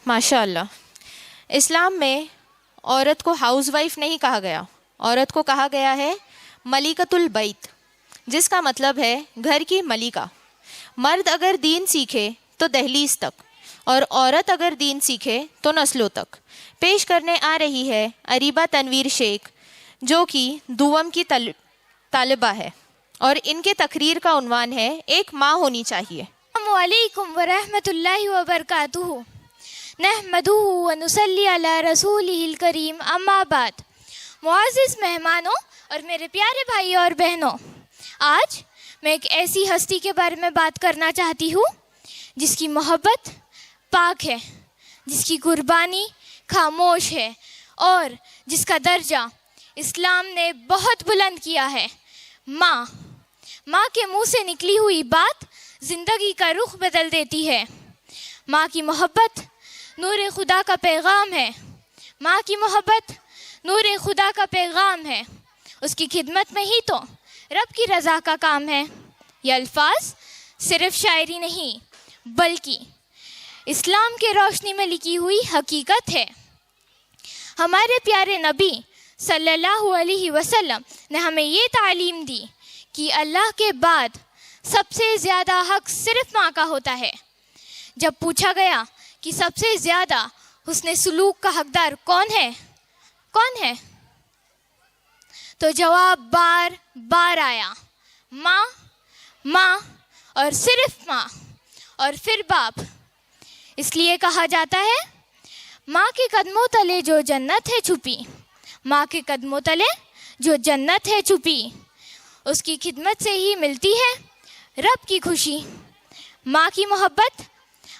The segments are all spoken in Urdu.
ماشاء اللہ. اسلام میں عورت کو ہاؤس وائف نہیں کہا گیا، عورت کو کہا گیا ہے ملکۃ البیت، جس کا مطلب ہے گھر کی ملکہ. مرد اگر دین سیکھے تو دہلیز تک، اور عورت اگر دین سیکھے تو نسلوں تک. پیش کرنے آ رہی ہے اریبہ تنویر شیخ، جو کہ دوم کی طالبہ ہے، اور ان کے تقریر کا عنوان ہے ایک ماں ہونی چاہیے. السلام علیکم ورحمۃ اللہ وبرکاتہ. نحمدہ ونصلی علی رسولہ الکریم، اما بعد. معزز مہمانوں اور میرے پیارے بھائی اور بہنوں، آج میں ایک ایسی ہستی کے بارے میں بات کرنا چاہتی ہوں جس کی محبت پاک ہے، جس کی قربانی خاموش ہے، اور جس کا درجہ اسلام نے بہت بلند کیا ہے. ماں کے منہ سے نکلی ہوئی بات زندگی کا رخ بدل دیتی ہے. ماں کی محبت نور خدا کا پیغام ہے. ماں کی محبت نور خدا کا پیغام ہے. اس کی خدمت میں ہی تو رب کی رضا کا کام ہے. یہ الفاظ صرف شاعری نہیں بلکہ اسلام کے روشنی میں لکھی ہوئی حقیقت ہے. ہمارے پیارے نبی صلی اللہ علیہ وسلم نے ہمیں یہ تعلیم دی کہ اللہ کے بعد سب سے زیادہ حق صرف ماں کا ہوتا ہے. جب پوچھا گیا کہ سب سے زیادہ حسن سلوک کا حقدار کون ہے تو جواب بار بار آیا، ماں اور صرف ماں، اور پھر باپ. اس لیے کہا جاتا ہے ماں کے قدموں تلے جو جنت ہے چھپی، ماں کے قدموں تلے جو جنت ہے چھپی، اس کی خدمت سے ہی ملتی ہے رب کی خوشی. ماں کی محبت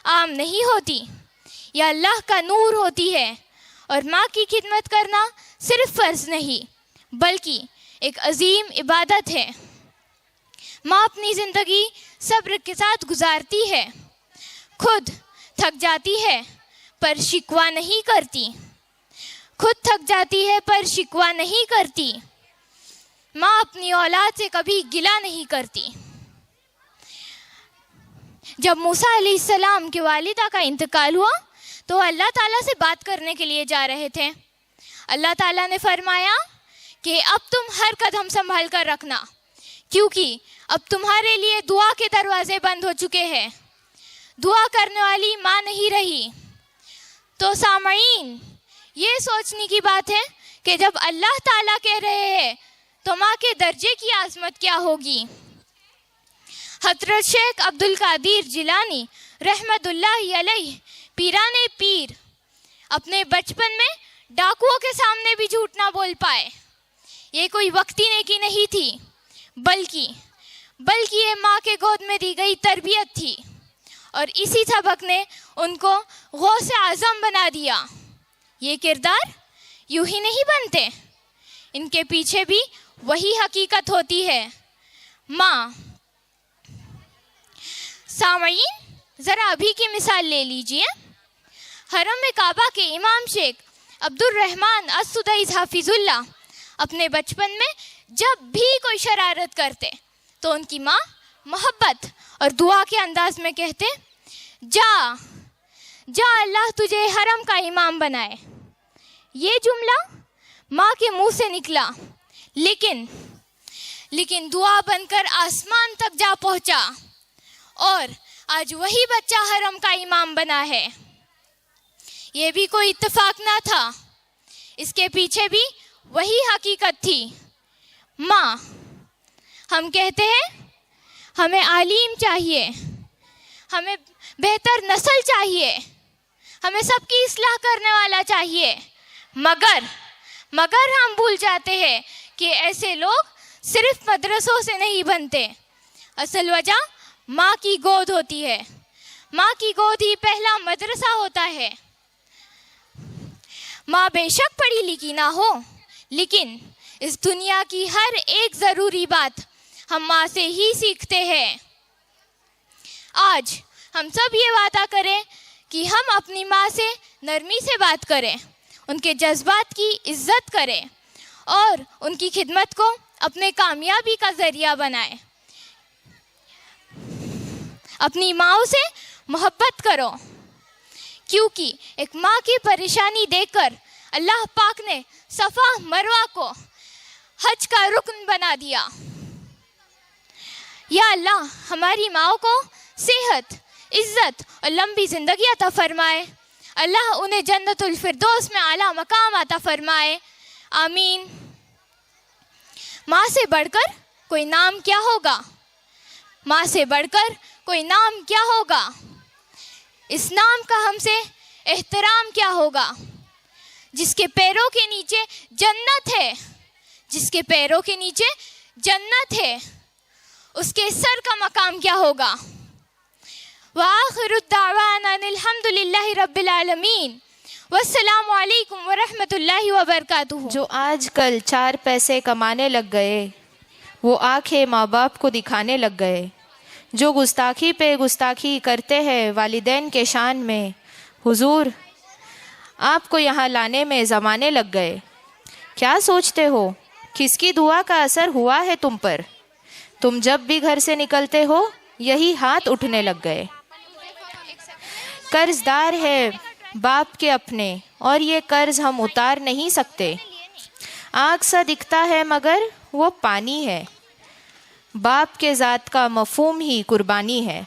عام نہیں ہوتی، یہ اللہ کا نور ہوتی ہے. اور ماں کی خدمت کرنا صرف فرض نہیں بلکہ ایک عظیم عبادت ہے. ماں اپنی زندگی صبر کے ساتھ گزارتی ہے، خود تھک جاتی ہے پر شکوہ نہیں کرتی، ماں اپنی اولاد سے کبھی گلہ نہیں کرتی. جب موسیٰ علیہ السلام کے والدہ کا انتقال ہوا تو اللہ تعالیٰ سے بات کرنے کے لیے جا رہے تھے. اللہ تعالیٰ نے فرمایا کہ اب تم ہر قدم سنبھال کر رکھنا، کیونکہ اب تمہارے لیے دعا کے دروازے بند ہو چکے ہیں، دعا کرنے والی ماں نہیں رہی. تو سامعین، یہ سوچنے کی بات ہے کہ جب اللہ تعالیٰ کہہ رہے ہیں تو ماں کے درجے کی عظمت کیا ہوگی. حضرت شیخ عبد القادر جیلانی رحمت اللہ علیہ پیران پیر اپنے بچپن میں ڈاکوؤں کے سامنے بھی جھوٹ نہ بول پائے. یہ کوئی وقتی نیکی نہیں تھی بلکہ یہ ماں کے گود میں دی گئی تربیت تھی، اور اسی سبق نے ان کو غوث اعظم بنا دیا. یہ کردار یوں ہی نہیں بنتے، ان کے پیچھے بھی وہی حقیقت ہوتی ہے، ماں. سامعین، ذرا ابھی کی مثال لے لیجئے. حرم کعبہ کے امام شیخ عبد الرحمن السدیس حافظ اللہ اپنے بچپن میں جب بھی کوئی شرارت کرتے تو ان کی ماں محبت اور دعا کے انداز میں کہتے، جا اللہ تجھے حرم کا امام بنائے. یہ جملہ ماں کے منہ سے نکلا، لیکن دعا بن کر آسمان تک جا پہنچا، اور آج وہی بچہ حرم کا امام بنا ہے. یہ بھی کوئی اتفاق نہ تھا، اس کے پیچھے بھی وہی حقیقت تھی، ماں. ہم کہتے ہیں ہمیں عالم چاہیے، ہمیں بہتر نسل چاہیے، ہمیں سب کی اصلاح کرنے والا چاہیے، مگر ہم بھول جاتے ہیں کہ ایسے لوگ صرف مدرسوں سے نہیں بنتے. اصل وجہ ماں کی گود ہوتی ہے. ماں کی گود ہی پہلا مدرسہ ہوتا ہے. ماں بے شک پڑھی لکھی نہ ہو، لیکن اس دنیا کی ہر ایک ضروری بات ہم ماں سے ہی سیکھتے ہیں. آج ہم سب یہ وعدہ کریں کہ ہم اپنی ماں سے نرمی سے بات کریں، ان کے جذبات کی عزت کریں اور ان کی خدمت کو اپنے کامیابی کا ذریعہ بنائیں. اپنی ماؤں سے محبت کرو، کیونکہ ایک ماں کی پریشانی دیکھ کر اللہ پاک نے صفا مروہ کو حج کا رکن بنا دیا۔ یا اللہ ہماری ماؤں کو صحت، عزت اور لمبی زندگی عطا فرمائے۔ اللہ انہیں جنت الفردوس میں اعلیٰ مقام عطا فرمائے، آمین۔ ماں سے بڑھ کر کوئی نام کیا ہوگا؟ ماں سے بڑھ کر کوئی نام کیا ہوگا؟ اس نام کا ہم سے احترام کیا ہوگا؟ جس کے پیروں کے نیچے جنت ہے، جس کے پیروں کے نیچے جنت ہے، اس کے سر کا مقام کیا ہوگا؟ وآخر الدعوانا ان الحمد للہ رب العالمین، والسلام علیکم ورحمۃ اللہ وبرکاتہ۔ جو آج کل 4 پیسے کمانے لگ گئے وہ آنکھیں ماں باپ کو دکھانے لگ گئے، جو گستاخی پہ گستاخی کرتے ہیں والدین کے شان میں، حضور آپ کو یہاں لانے میں زمانے لگ گئے۔ کیا سوچتے ہو کس کی دعا کا اثر ہوا ہے تم پر؟ تم جب بھی گھر سے نکلتے ہو یہی ہاتھ اٹھنے لگ گئے۔ قرض دار ہے باپ کے اپنے اور یہ قرض ہم اتار نہیں سکتے۔ آنکھ سا دکھتا ہے مگر وہ پانی ہے۔ باپ کے ذات کا مفہوم ہی قربانی ہے۔